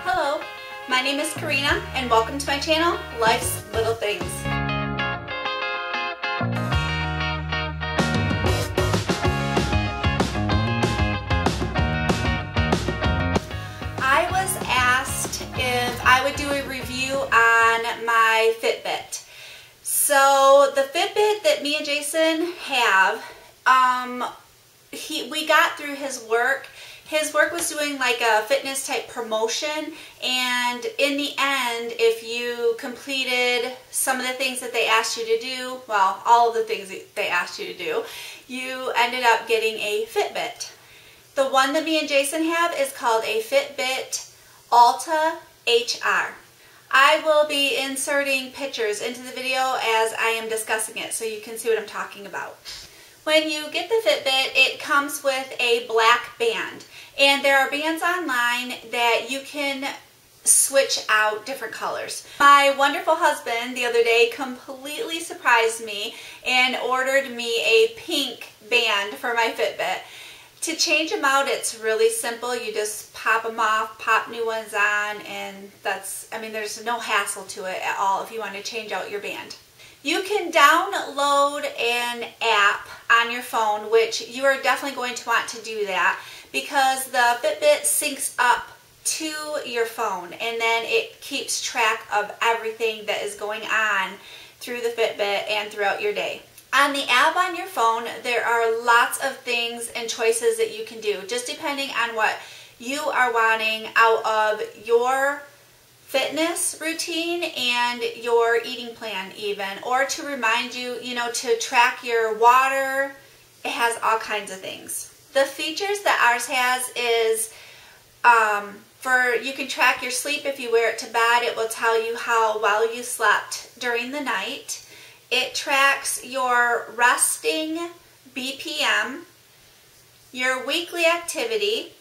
Hello, my name is Corinna and welcome to my channel, Life's Little Things. I was asked if I would do a review on my Fitbit. So the Fitbit that me and Jason have, we got through his work. His work was doing like a fitness type promotion, and in the end, if you completed some of the things that they asked you to do, well, all of the things that they asked you to do, you ended up getting a Fitbit. The one that me and Jason have is called a Fit Bit Alta HR. I will be inserting pictures into the video as I am discussing it so you can see what I'm talking about. When you get the Fitbit, it comes with a black band, and there are bands online that you can switch out different colors. My wonderful husband the other day completely surprised me and ordered me a pink band for my Fitbit. To change them out, it's really simple. You just pop them off, pop new ones on, and there's no hassle to it at all if you want to change out your band. You can download an app on your phone, which you are definitely going to want to do that because the Fitbit syncs up to your phone, and then it keeps track of everything that is going on through the Fitbit and throughout your day. On the app on your phone, there are lots of things and choices that you can do, just depending on what you are wanting out of your fitness routine and your eating plan even, or to remind you, to track your water. It has all kinds of things. The features that ours has is you can track your sleep. If you wear it to bed, it will tell you how well you slept during the night. It tracks your resting BPM, your weekly activity.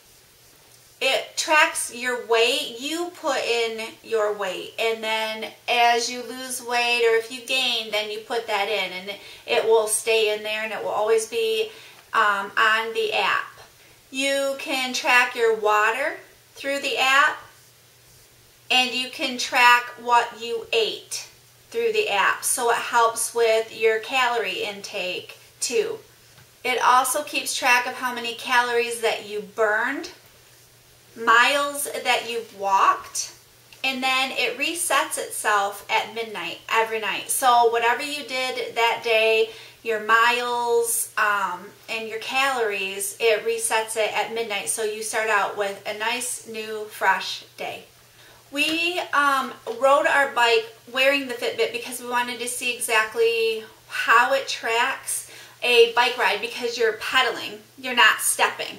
It tracks your weight. You put in your weight, and then as you lose weight or if you gain, then you put that in, and it will stay in there, and it will always be on the app. You can track your water through the app, and you can track what you ate through the app, so it helps with your calorie intake too. It also keeps track of how many calories that you burned, miles that you've walked, and then it resets itself at midnight every night. So whatever you did that day, your miles and your calories, it resets it at midnight, so you start out with a nice new fresh day. We rode our bike wearing the Fitbit because we wanted to see exactly how it tracks a bike ride, because you're pedaling, you're not stepping,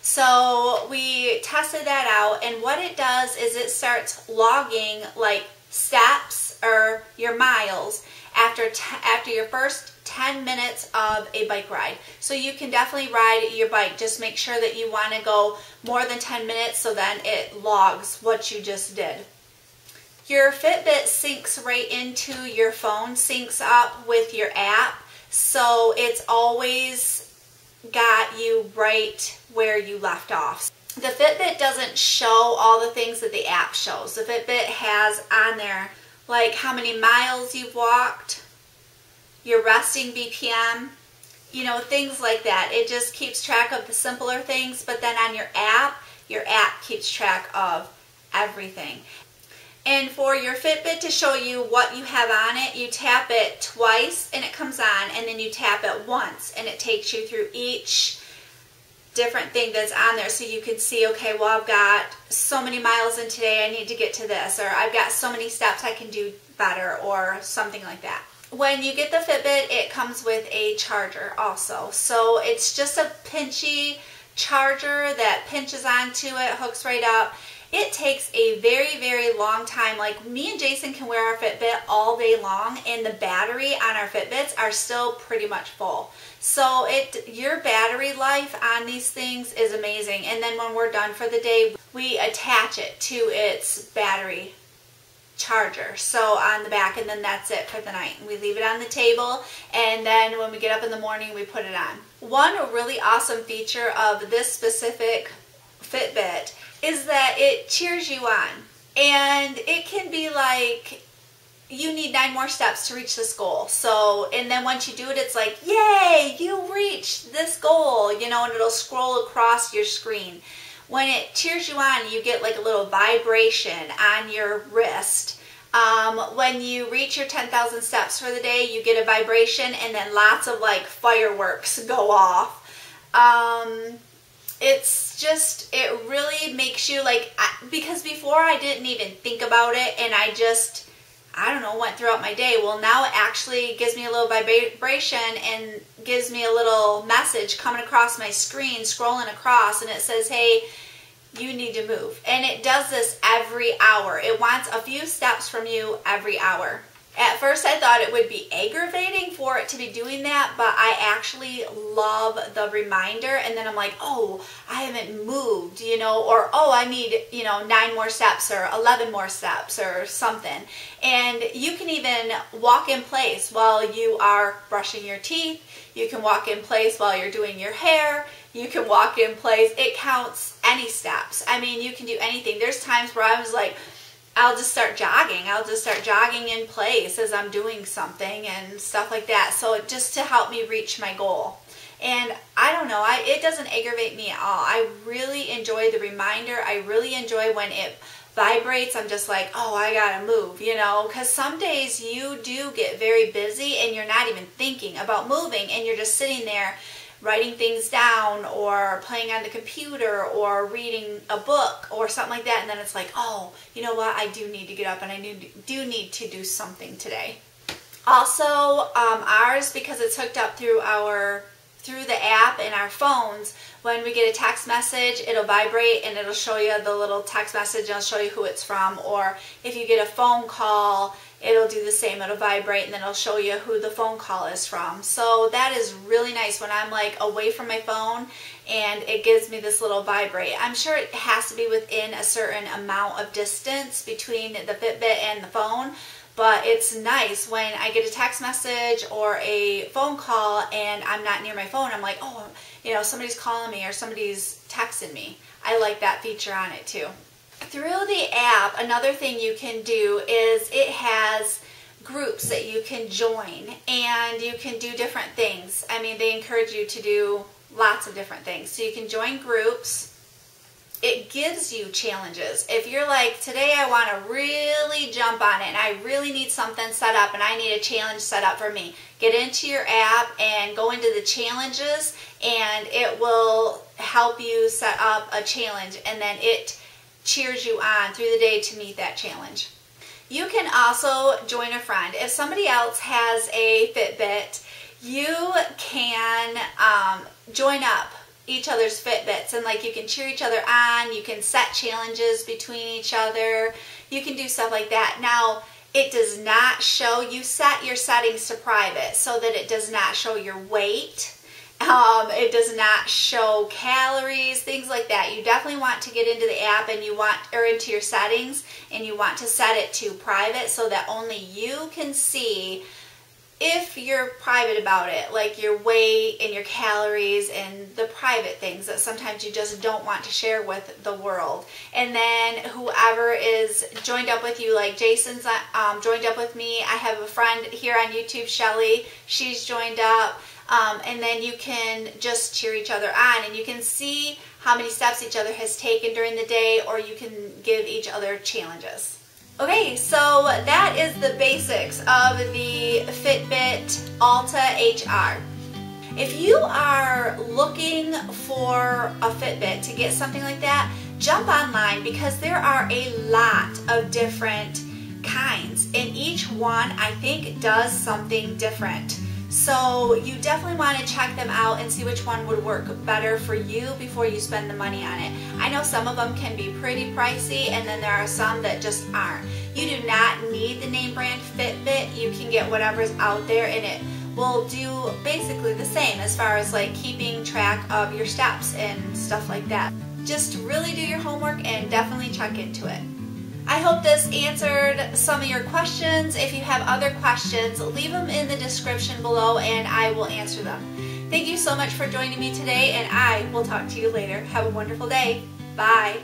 So we tested that out, and what it does is it starts logging like steps or your miles after your first 10 minutes of a bike ride. So you can definitely ride your bike. Just make sure that you want to go more than 10 minutes, so then it logs what you just did. Your Fitbit syncs right into your phone, syncs up with your app, so it's always got you right where you left off. The Fitbit doesn't show all the things that the app shows. The Fitbit has on there like how many miles you've walked, your resting BPM, things like that. It just keeps track of the simpler things, but then on your app keeps track of everything. And for your Fitbit to show you what you have on it, you tap it twice and it comes on, and then you tap it once and it takes you through each different thing that's on there, so you can see, okay, well, I've got so many miles in today, I need to get to this, or I've got so many steps, I can do better, or something like that. When you get the Fitbit, it comes with a charger also. So it's just a pinchy charger that pinches onto it, hooks right up. It takes a very, very long time. Like, me and Jason can wear our Fitbit all day long, and the battery on our Fitbits are still pretty much full. So your battery life on these things is amazing. And then when we're done for the day, we attach it to its battery charger, so on the back, and then that's it for the night. We leave it on the table, and then when we get up in the morning, we put it on. One really awesome feature of this specific Fitbit is that it cheers you on. And it can be like, you need 9 more steps to reach this goal. So, and then once you do it, it's like, yay, you reached this goal, you know, and it'll scroll across your screen. When it cheers you on, you get like a little vibration on your wrist. When you reach your 10,000 steps for the day, you get a vibration, and then lots of like fireworks go off. It's just, it really makes you like, because before I didn't even think about it, and I don't know, went throughout my day. Well, now it actually gives me a little vibration and gives me a little message coming across my screen, scrolling across, and it says, hey, you need to move. And it does this every hour. It wants a few steps from you every hour. At first I thought it would be aggravating for it to be doing that, but I actually love the reminder. And then I'm like, oh, I haven't moved, you know, or oh, I need, you know, 9 more steps or 11 more steps or something. And you can even walk in place while you are brushing your teeth. You can walk in place while you're doing your hair. You can walk in place. It counts any steps. I mean, you can do anything. There's times where I was like, I'll just start jogging. I'll just start jogging in place as I'm doing something and stuff like that. So just to help me reach my goal. And I don't know, it doesn't aggravate me at all. I really enjoy the reminder. I really enjoy when it vibrates. I'm just like, oh, I gotta move, you know, because some days you do get very busy and you're not even thinking about moving, and you're just sitting there writing things down or playing on the computer or reading a book or something like that, and then it's like, oh, you know what, I do need to get up and I do need to do something today. Also, ours, because it's hooked up through the app in our phones, when we get a text message, it'll vibrate and it'll show you the little text message and it'll show you who it's from. Or if you get a phone call, it'll do the same. It'll vibrate and then it'll show you who the phone call is from. So that is really nice when I'm like away from my phone and it gives me this little vibrate. I'm sure it has to be within a certain amount of distance between the Fitbit and the phone, but it's nice when I get a text message or a phone call and I'm not near my phone. I'm like, oh, you know, somebody's calling me or somebody's texting me. I like that feature on it too. Through the app, another thing you can do is it has groups that you can join and you can do different things. I mean, they encourage you to do lots of different things. So you can join groups. It gives you challenges. If you're like, today I want to really jump on it and I really need something set up and I need a challenge set up for me, get into your app and go into the challenges and it will help you set up a challenge, and then it cheers you on through the day to meet that challenge. You can also join a friend. If somebody else has a Fitbit, you can join up each other's Fitbits, and like you can cheer each other on, you can set challenges between each other, you can do stuff like that. Now, it does not show, you set your settings to private so that it does not show your weight. It does not show calories, things like that. You definitely want to get into the app and into your settings, and you want to set it to private so that only you can see if you're private about it, like your weight and your calories and the private things that sometimes you just don't want to share with the world. And then whoever is joined up with you, like Jason's joined up with me. I have a friend here on YouTube, Shelly. She's joined up. And then you can just cheer each other on, and you can see how many steps each other has taken during the day, or you can give each other challenges. Okay, so that is the basics of the Fitbit Alta HR. If you are looking for a Fitbit to get something like that, jump online, because there are a lot of different kinds, and each one I think does something different. So you definitely want to check them out and see which one would work better for you before you spend the money on it. I know some of them can be pretty pricey, and then there are some that just aren't. You do not need the name brand Fitbit. You can get whatever's out there, and it will do basically the same as far as like keeping track of your steps and stuff like that. Just really do your homework and definitely check into it. I hope this answered some of your questions. If you have other questions, leave them in the description below and I will answer them. Thank you so much for joining me today, and I will talk to you later. Have a wonderful day. Bye.